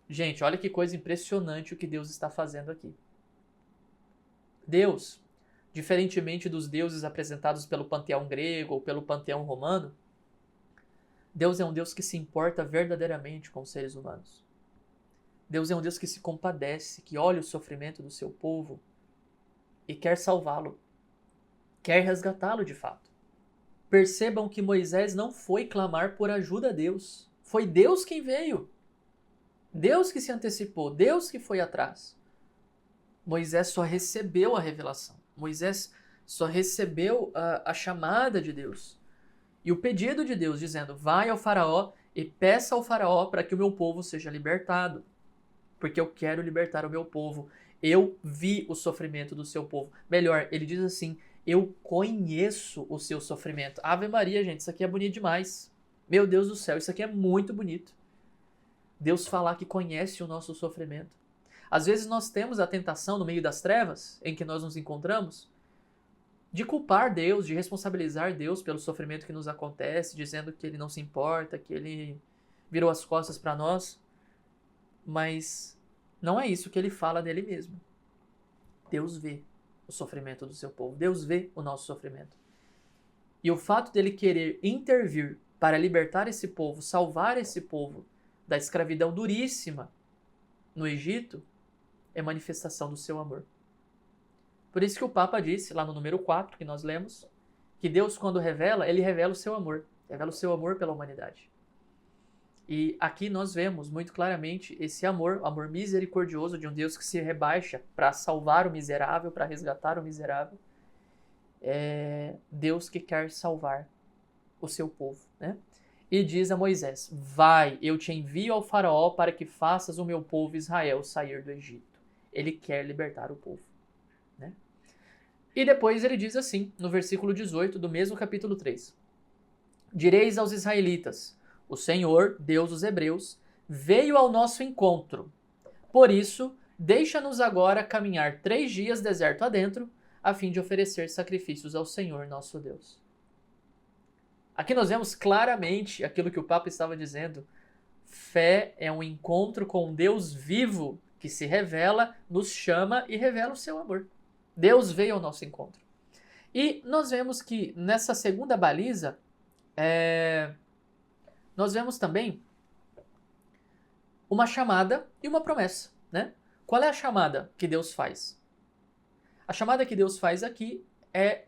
Gente, olha que coisa impressionante o que Deus está fazendo aqui. Deus, diferentemente dos deuses apresentados pelo panteão grego ou pelo panteão romano, Deus é um Deus que se importa verdadeiramente com os seres humanos. Deus é um Deus que se compadece, que olha o sofrimento do seu povo e quer salvá-lo, quer resgatá-lo de fato. Percebam que Moisés não foi clamar por ajuda a Deus. Foi Deus quem veio. Deus que se antecipou, Deus que foi atrás. Moisés só recebeu a revelação. Moisés só recebeu a chamada de Deus e o pedido de Deus, dizendo: vai ao faraó e peça ao faraó para que o meu povo seja libertado, porque eu quero libertar o meu povo. Eu vi o sofrimento do seu povo. Melhor, ele diz assim: eu conheço o seu sofrimento. Ave Maria, gente, isso aqui é bonito demais. Meu Deus do céu, isso aqui é muito bonito. Deus falar que conhece o nosso sofrimento. Às vezes nós temos a tentação, no meio das trevas em que nós nos encontramos, de culpar Deus, de responsabilizar Deus pelo sofrimento que nos acontece, dizendo que ele não se importa, que ele virou as costas para nós. Mas não é isso que ele fala dele mesmo. Deus vê o sofrimento do seu povo. Deus vê o nosso sofrimento. E o fato dele querer intervir para libertar esse povo, salvar esse povo da escravidão duríssima no Egito, é manifestação do seu amor. Por isso que o Papa disse, lá no número 4, que nós lemos, que Deus, quando revela, ele revela o seu amor. Revela o seu amor pela humanidade. E aqui nós vemos muito claramente esse amor, amor misericordioso de um Deus que se rebaixa para salvar o miserável, para resgatar o miserável. É Deus que quer salvar o seu povo, né? E diz a Moisés: vai, eu te envio ao faraó para que faças o meu povo Israel sair do Egito. Ele quer libertar o povo, né? E depois ele diz assim, no versículo 18 do mesmo capítulo 3. Direis aos israelitas: o Senhor, Deus dos Hebreus, veio ao nosso encontro. Por isso, deixa-nos agora caminhar 3 dias deserto adentro, a fim de oferecer sacrifícios ao Senhor nosso Deus. Aqui nós vemos claramente aquilo que o Papa estava dizendo. Fé é um encontro com um Deus vivo que se revela, nos chama e revela o seu amor. Deus veio ao nosso encontro. E nós vemos que nessa segunda baliza, nós vemos também uma chamada e uma promessa, né? Qual é a chamada que Deus faz? A chamada que Deus faz aqui é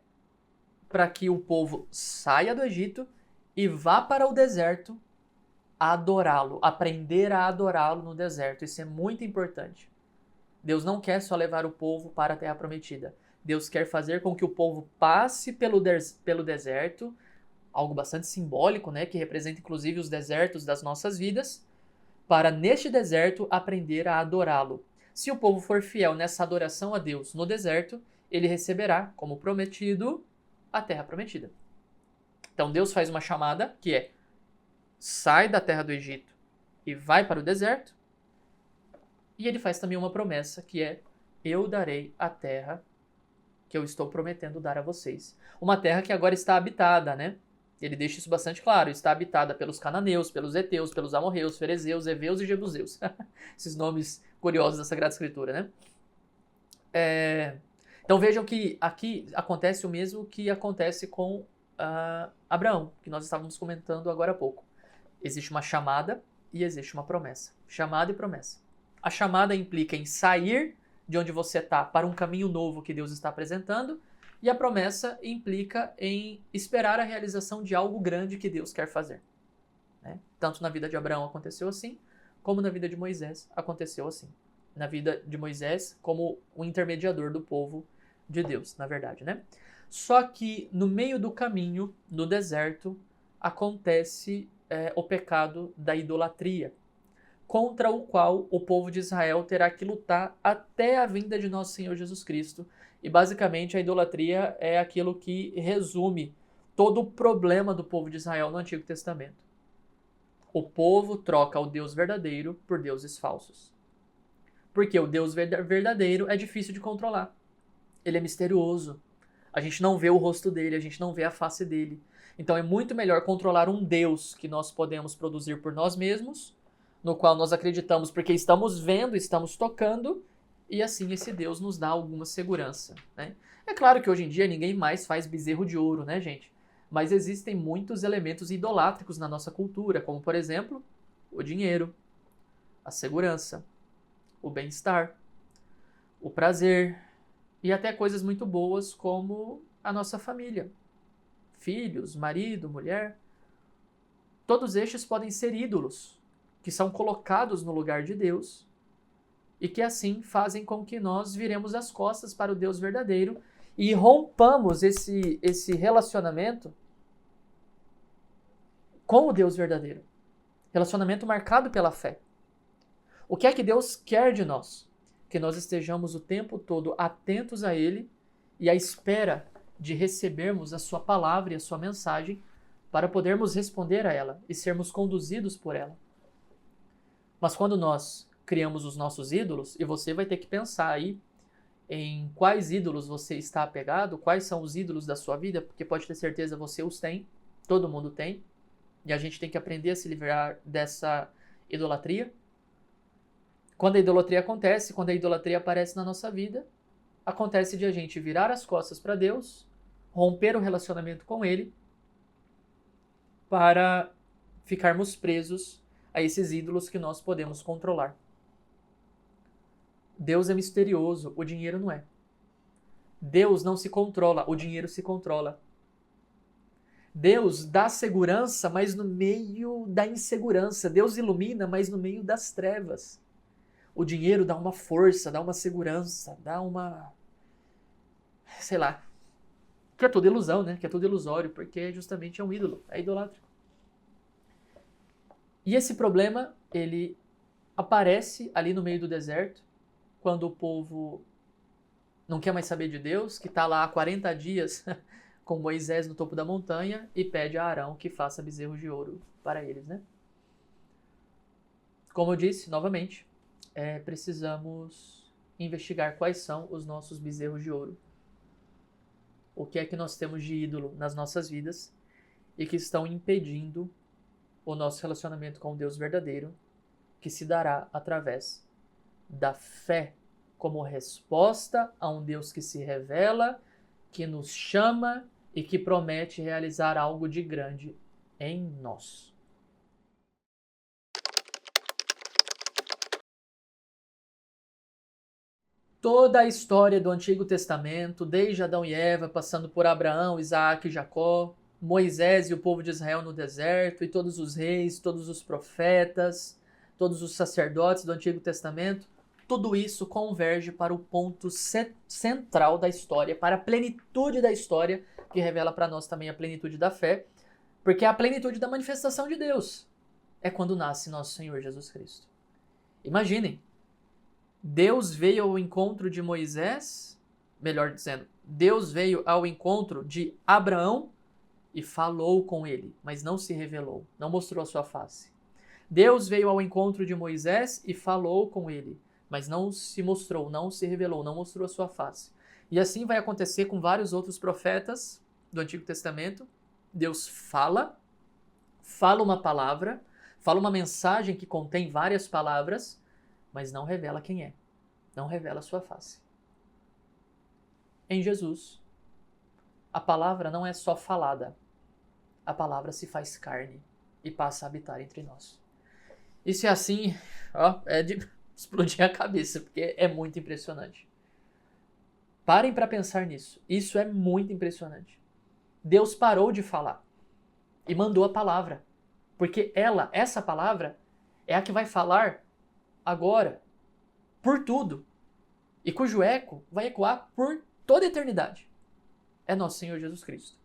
para que o povo saia do Egito e vá para o deserto adorá-lo, aprender a adorá-lo no deserto. Isso é muito importante. Deus não quer só levar o povo para a Terra Prometida. Deus quer fazer com que o povo passe pelo deserto, algo bastante simbólico, né, que representa inclusive os desertos das nossas vidas, para neste deserto aprender a adorá-lo. Se o povo for fiel nessa adoração a Deus no deserto, ele receberá, como prometido, a Terra Prometida. Então Deus faz uma chamada que é: sai da terra do Egito e vai para o deserto. E ele faz também uma promessa que é: eu darei a terra que eu estou prometendo dar a vocês. Uma terra que agora está habitada, né? Ele deixa isso bastante claro. Está habitada pelos cananeus, pelos heteus, pelos amorreus, ferezeus, heveus e jebuseus. Esses nomes curiosos da Sagrada Escritura, né? Então vejam que aqui acontece o mesmo que acontece com Abraão, que nós estávamos comentando agora há pouco. Existe uma chamada e existe uma promessa. Chamada e promessa. A chamada implica em sair de onde você está para um caminho novo que Deus está apresentando, e a promessa implica em esperar a realização de algo grande que Deus quer fazer, né? Tanto na vida de Abraão aconteceu assim, como na vida de Moisés aconteceu assim. Na vida de Moisés como o intermediador do povo de Deus, na verdade, né? Só que no meio do caminho, no deserto, acontece o pecado da idolatria, contra o qual o povo de Israel terá que lutar até a vinda de nosso Senhor Jesus Cristo. E basicamente a idolatria é aquilo que resume todo o problema do povo de Israel no Antigo Testamento. O povo troca o Deus verdadeiro por deuses falsos. Porque o Deus verdadeiro é difícil de controlar. Ele é misterioso. A gente não vê o rosto dele, a gente não vê a face dele. Então é muito melhor controlar um Deus que nós podemos produzir por nós mesmos, no qual nós acreditamos porque estamos vendo, estamos tocando, e assim esse Deus nos dá alguma segurança, né? É claro que hoje em dia ninguém mais faz bezerro de ouro, né, gente? Mas existem muitos elementos idolátricos na nossa cultura, como, por exemplo, o dinheiro, a segurança, o bem-estar, o prazer e até coisas muito boas como a nossa família. Filhos, marido, mulher. Todos estes podem ser ídolos, que são colocados no lugar de Deus e que assim fazem com que nós viremos as costas para o Deus verdadeiro e rompamos esse relacionamento com o Deus verdadeiro. Relacionamento marcado pela fé. O que é que Deus quer de nós? Que nós estejamos o tempo todo atentos a Ele e à espera de recebermos a sua palavra e a sua mensagem para podermos responder a ela e sermos conduzidos por ela. Mas quando nós criamos os nossos ídolos, e você vai ter que pensar aí em quais ídolos você está apegado, quais são os ídolos da sua vida, porque pode ter certeza você os tem, todo mundo tem, e a gente tem que aprender a se livrar dessa idolatria. Quando a idolatria acontece, quando a idolatria aparece na nossa vida, acontece de a gente virar as costas para Deus, romper o relacionamento com Ele, para ficarmos presos a esses ídolos que nós podemos controlar. Deus é misterioso, o dinheiro não é. Deus não se controla, o dinheiro se controla. Deus dá segurança, mas no meio da insegurança. Deus ilumina, mas no meio das trevas. O dinheiro dá uma força, dá uma segurança, dá uma... sei lá. Que é tudo ilusão, né? Que é tudo ilusório, porque justamente é um ídolo, é idolátrico. E esse problema, ele aparece ali no meio do deserto, quando o povo não quer mais saber de Deus, que está lá há 40 dias com Moisés no topo da montanha e pede a Arão que faça bezerros de ouro para eles, né? Como eu disse, novamente, precisamos investigar quais são os nossos bezerros de ouro. O que é que nós temos de ídolo nas nossas vidas e que estão impedindo o nosso relacionamento com o Deus verdadeiro, que se dará através da fé como resposta a um Deus que se revela, que nos chama e que promete realizar algo de grande em nós. Toda a história do Antigo Testamento, desde Adão e Eva, passando por Abraão, Isaac e Jacó, Moisés e o povo de Israel no deserto, e todos os reis, todos os profetas, todos os sacerdotes do Antigo Testamento, tudo isso converge para o ponto central da história, para a plenitude da história, que revela para nós também a plenitude da fé, porque é a plenitude da manifestação de Deus é quando nasce nosso Senhor Jesus Cristo. Imaginem, Deus veio ao encontro de Moisés, melhor dizendo, Deus veio ao encontro de Abraão e falou com ele, mas não se revelou, não mostrou a sua face. Deus veio ao encontro de Moisés e falou com ele, mas não se mostrou, não se revelou, não mostrou a sua face. E assim vai acontecer com vários outros profetas do Antigo Testamento. Deus fala uma palavra, fala uma mensagem que contém várias palavras, mas não revela quem é, não revela a sua face. Em Jesus, a palavra não é só falada, a palavra se faz carne e passa a habitar entre nós. Isso é assim, é de explodir a cabeça, porque é muito impressionante. Parem para pensar nisso. Isso é muito impressionante. Deus parou de falar e mandou a palavra, porque essa palavra, é a que vai falar agora, por tudo, e cujo eco vai ecoar por toda a eternidade. É nosso Senhor Jesus Cristo.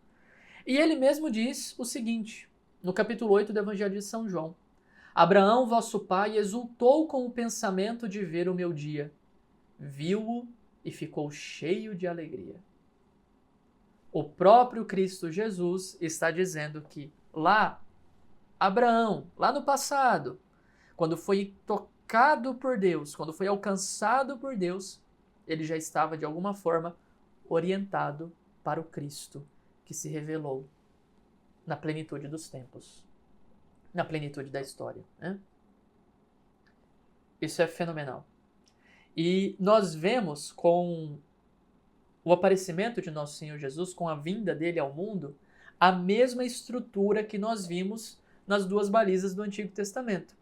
E ele mesmo diz o seguinte, no capítulo 8 do Evangelho de São João: Abraão, vosso pai, exultou com o pensamento de ver o meu dia. Viu-o e ficou cheio de alegria. O próprio Cristo Jesus está dizendo que lá, Abraão, lá no passado, quando foi tocado por Deus, quando foi alcançado por Deus, ele já estava de alguma forma orientado para o Cristo que se revelou na plenitude dos tempos, na plenitude da história, né? Isso é fenomenal. E nós vemos com o aparecimento de nosso Senhor Jesus, com a vinda dele ao mundo, a mesma estrutura que nós vimos nas duas balizas do Antigo Testamento.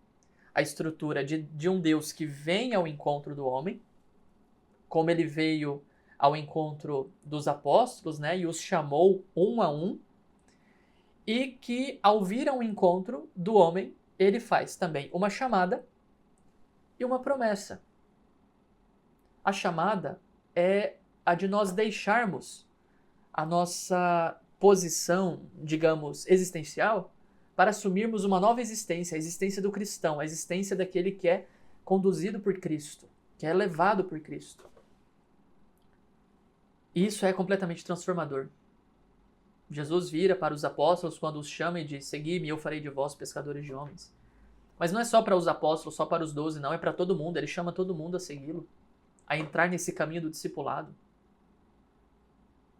A estrutura de um Deus que vem ao encontro do homem, como ele veio ao encontro dos apóstolos, né, e os chamou um a um, e que, ao vir ao encontro do homem, ele faz também uma chamada e uma promessa. A chamada é a de nós deixarmos a nossa posição, digamos, existencial, para assumirmos uma nova existência, a existência do cristão, a existência daquele que é conduzido por Cristo, que é levado por Cristo. Isso é completamente transformador. Jesus vira para os apóstolos quando os chama e diz: segui-me, eu farei de vós pescadores de homens. Mas não é só para os apóstolos, só para os 12, não, é para todo mundo, ele chama todo mundo a segui-lo. a entrar nesse caminho do discipulado.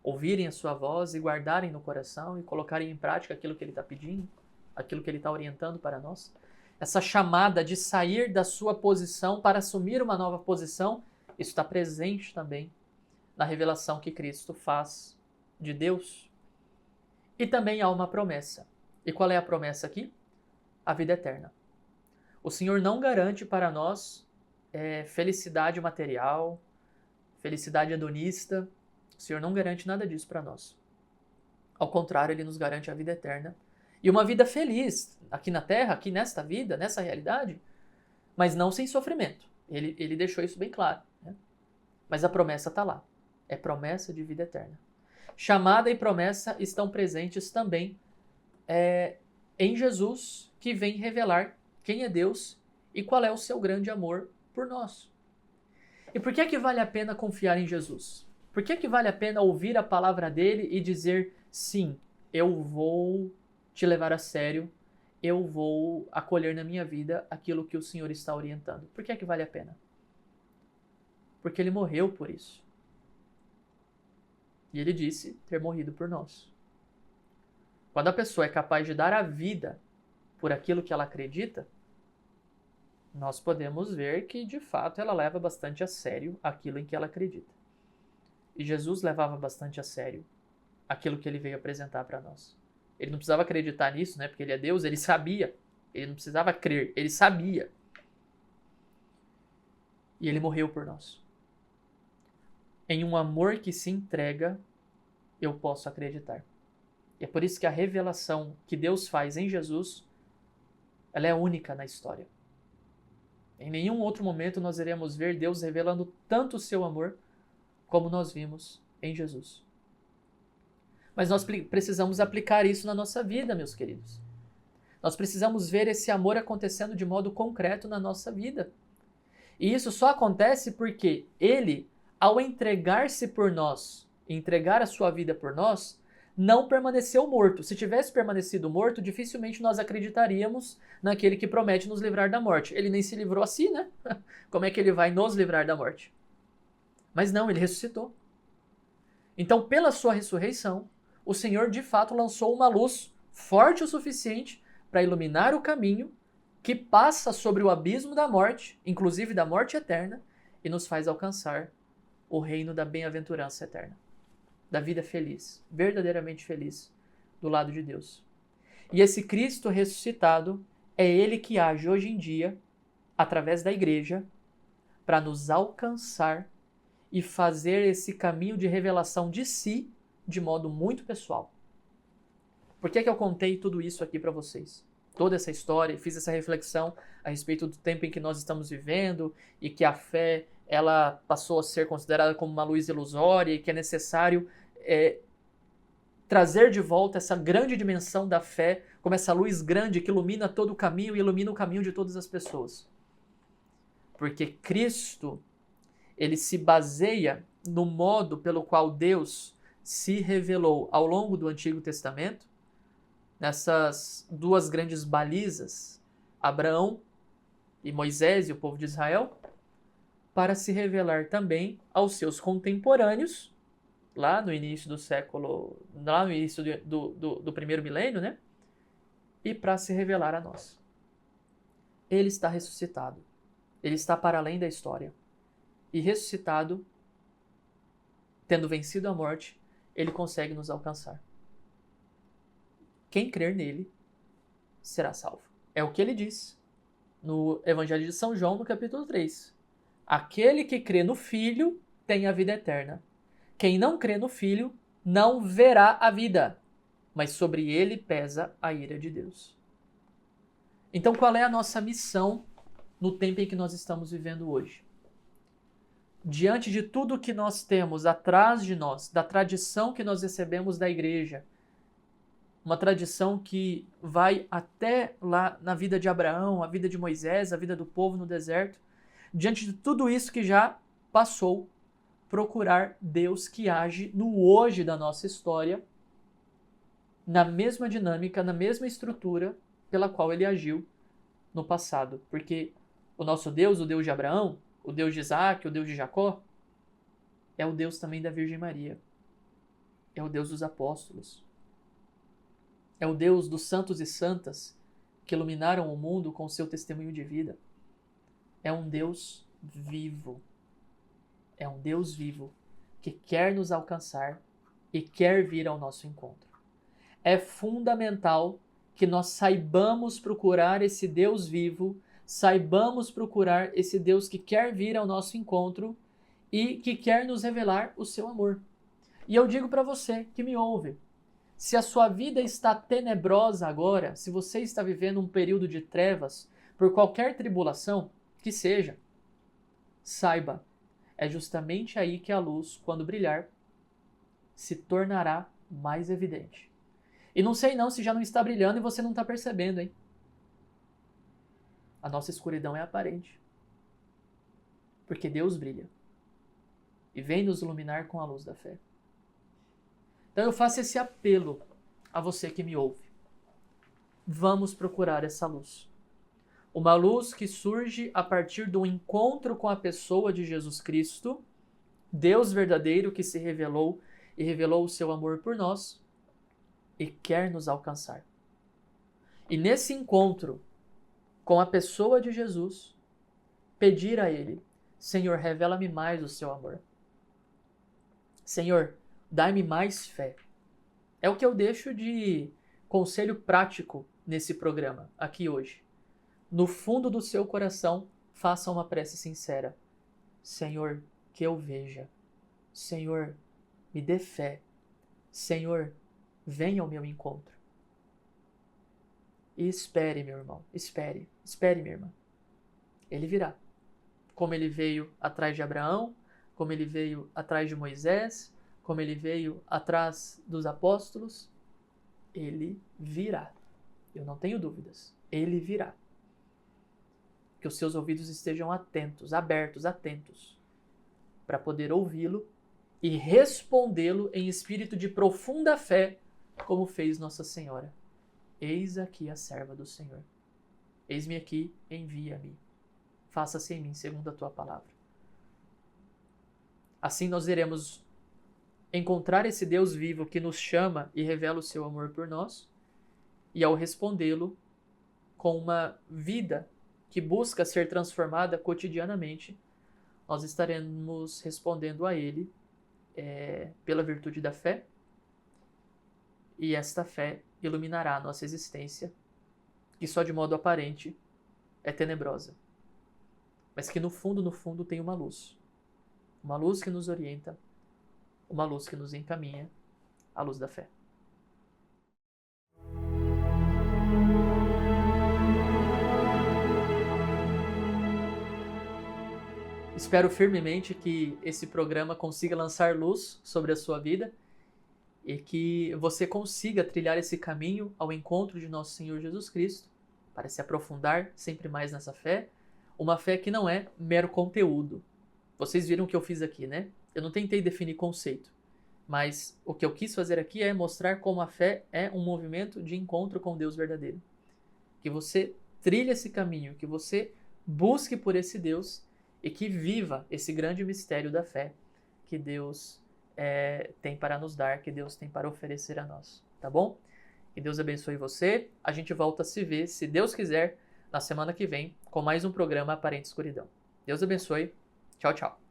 Ouvirem a sua voz e guardarem no coração e colocarem em prática aquilo que ele está pedindo, aquilo que ele está orientando para nós. Essa chamada de sair da sua posição para assumir uma nova posição, isso está presente também na revelação que Cristo faz de Deus. E também há uma promessa. E qual é a promessa aqui? A vida eterna. O Senhor não garante para nós felicidade material, felicidade hedonista. O Senhor não garante nada disso para nós. Ao contrário, Ele nos garante a vida eterna. E uma vida feliz aqui na Terra, aqui nesta vida, nessa realidade, mas não sem sofrimento. Ele deixou isso bem claro. Né? Mas a promessa está lá. É promessa de vida eterna. Chamada e promessa estão presentes também em Jesus, que vem revelar quem é Deus e qual é o seu grande amor por nós. E por que vale a pena confiar em Jesus? Por que vale a pena ouvir a palavra dele e dizer, sim, eu vou te levar a sério, eu vou acolher na minha vida aquilo que o Senhor está orientando? Por que vale a pena? Porque ele morreu por isso. E ele disse ter morrido por nós. Quando a pessoa é capaz de dar a vida por aquilo que ela acredita, nós podemos ver que, de fato, ela leva bastante a sério aquilo em que ela acredita. E Jesus levava bastante a sério aquilo que ele veio apresentar para nós. Ele não precisava acreditar nisso, né? Porque ele é Deus, ele sabia. Ele não precisava crer, ele sabia. E ele morreu por nós. Em um amor que se entrega, eu posso acreditar. E é por isso que a revelação que Deus faz em Jesus, ela é única na história. Em nenhum outro momento nós iremos ver Deus revelando tanto o seu amor como nós vimos em Jesus. Mas nós precisamos aplicar isso na nossa vida, meus queridos. Nós precisamos ver esse amor acontecendo de modo concreto na nossa vida. E isso só acontece porque ele, ao entregar-se por nós, entregar a sua vida por nós, não permaneceu morto. Se tivesse permanecido morto, dificilmente nós acreditaríamos naquele que promete nos livrar da morte. Ele nem se livrou a si, né? Como é que ele vai nos livrar da morte? Mas não, ele ressuscitou. Então, pela sua ressurreição, o Senhor de fato lançou uma luz forte o suficiente para iluminar o caminho que passa sobre o abismo da morte, inclusive da morte eterna, e nos faz alcançar o reino da bem-aventurança eterna, da vida feliz, verdadeiramente feliz, do lado de Deus. E esse Cristo ressuscitado é ele que age hoje em dia, através da igreja, para nos alcançar e fazer esse caminho de revelação de si de modo muito pessoal. Por que eu contei tudo isso aqui para vocês? Toda essa história, fiz essa reflexão a respeito do tempo em que nós estamos vivendo e que a fé ela passou a ser considerada como uma luz ilusória e que é necessário trazer de volta essa grande dimensão da fé como essa luz grande que ilumina todo o caminho e ilumina o caminho de todas as pessoas. Porque Cristo, ele se baseia no modo pelo qual Deus se revelou ao longo do Antigo Testamento, nessas duas grandes balizas, Abraão e Moisés e o povo de Israel, para se revelar também aos seus contemporâneos, lá no início do século, lá no início do primeiro milênio, né? E para se revelar a nós. Ele está ressuscitado. Ele está para além da história. E ressuscitado, tendo vencido a morte, ele consegue nos alcançar. Quem crer nele será salvo. É o que ele diz no Evangelho de São João, no capítulo 3. Aquele que crê no Filho tem a vida eterna. Quem não crê no Filho não verá a vida, mas sobre ele pesa a ira de Deus. Então, qual é a nossa missão no tempo em que nós estamos vivendo hoje? Diante de tudo que nós temos atrás de nós, da tradição que nós recebemos da igreja, uma tradição que vai até lá na vida de Abraão, a vida de Moisés, a vida do povo no deserto, diante de tudo isso que já passou, procurar Deus que age no hoje da nossa história, na mesma dinâmica, na mesma estrutura pela qual ele agiu no passado. Porque o nosso Deus, o Deus de Abraão, o Deus de Isaac, o Deus de Jacó, é o Deus também da Virgem Maria. É o Deus dos apóstolos. É o Deus dos santos e santas que iluminaram o mundo com o seu testemunho de vida. É um Deus vivo. É um Deus vivo que quer nos alcançar e quer vir ao nosso encontro. É fundamental que nós saibamos procurar esse Deus vivo, saibamos procurar esse Deus que quer vir ao nosso encontro e que quer nos revelar o seu amor. E eu digo para você que me ouve, se a sua vida está tenebrosa agora, se você está vivendo um período de trevas, por qualquer tribulação que seja, saiba, é justamente aí que a luz, quando brilhar, se tornará mais evidente. E não sei não se já não está brilhando e você não está percebendo, hein? A nossa escuridão é aparente. Porque Deus brilha. E vem nos iluminar com a luz da fé. Então eu faço esse apelo a você que me ouve. Vamos procurar essa luz. Uma luz que surge a partir do encontro com a pessoa de Jesus Cristo, Deus verdadeiro que se revelou e revelou o seu amor por nós e quer nos alcançar. E nesse encontro com a pessoa de Jesus, pedir a Ele, Senhor, revela-me mais o seu amor. Senhor, dai-me mais fé. É o que eu deixo de conselho prático nesse programa, aqui hoje. No fundo do seu coração, faça uma prece sincera. Senhor, que eu veja. Senhor, me dê fé. Senhor, venha ao meu encontro. E espere, meu irmão, espere, minha irmã. Ele virá. Como ele veio atrás de Abraão, como ele veio atrás de Moisés, como ele veio atrás dos apóstolos, ele virá. Eu não tenho dúvidas. Ele virá. Que os seus ouvidos estejam atentos, abertos, atentos, para poder ouvi-lo e respondê-lo em espírito de profunda fé, como fez Nossa Senhora. Eis aqui a serva do Senhor. Eis-me aqui, envia-me. Faça-se em mim segundo a tua palavra. Assim nós iremos encontrar esse Deus vivo que nos chama e revela o seu amor por nós, e ao respondê-lo com uma vida que busca ser transformada cotidianamente, nós estaremos respondendo a Ele pela virtude da fé, e esta fé iluminará a nossa existência, que só de modo aparente é tenebrosa, mas que no fundo tem uma luz que nos orienta, uma luz que nos encaminha, a luz da fé. Espero firmemente que esse programa consiga lançar luz sobre a sua vida e que você consiga trilhar esse caminho ao encontro de nosso Senhor Jesus Cristo, para se aprofundar sempre mais nessa fé, uma fé que não é mero conteúdo. Vocês viram o que eu fiz aqui, né? Eu não tentei definir conceito, mas o que eu quis fazer aqui é mostrar como a fé é um movimento de encontro com Deus verdadeiro. Que você trilhe esse caminho, que você busque por esse Deus e que viva esse grande mistério da fé que Deus tem para nos dar, que Deus tem para oferecer a nós, tá bom? Que Deus abençoe você. A gente volta a se ver, se Deus quiser, na semana que vem, com mais um programa Aparente Escuridão. Deus abençoe. Tchau, tchau.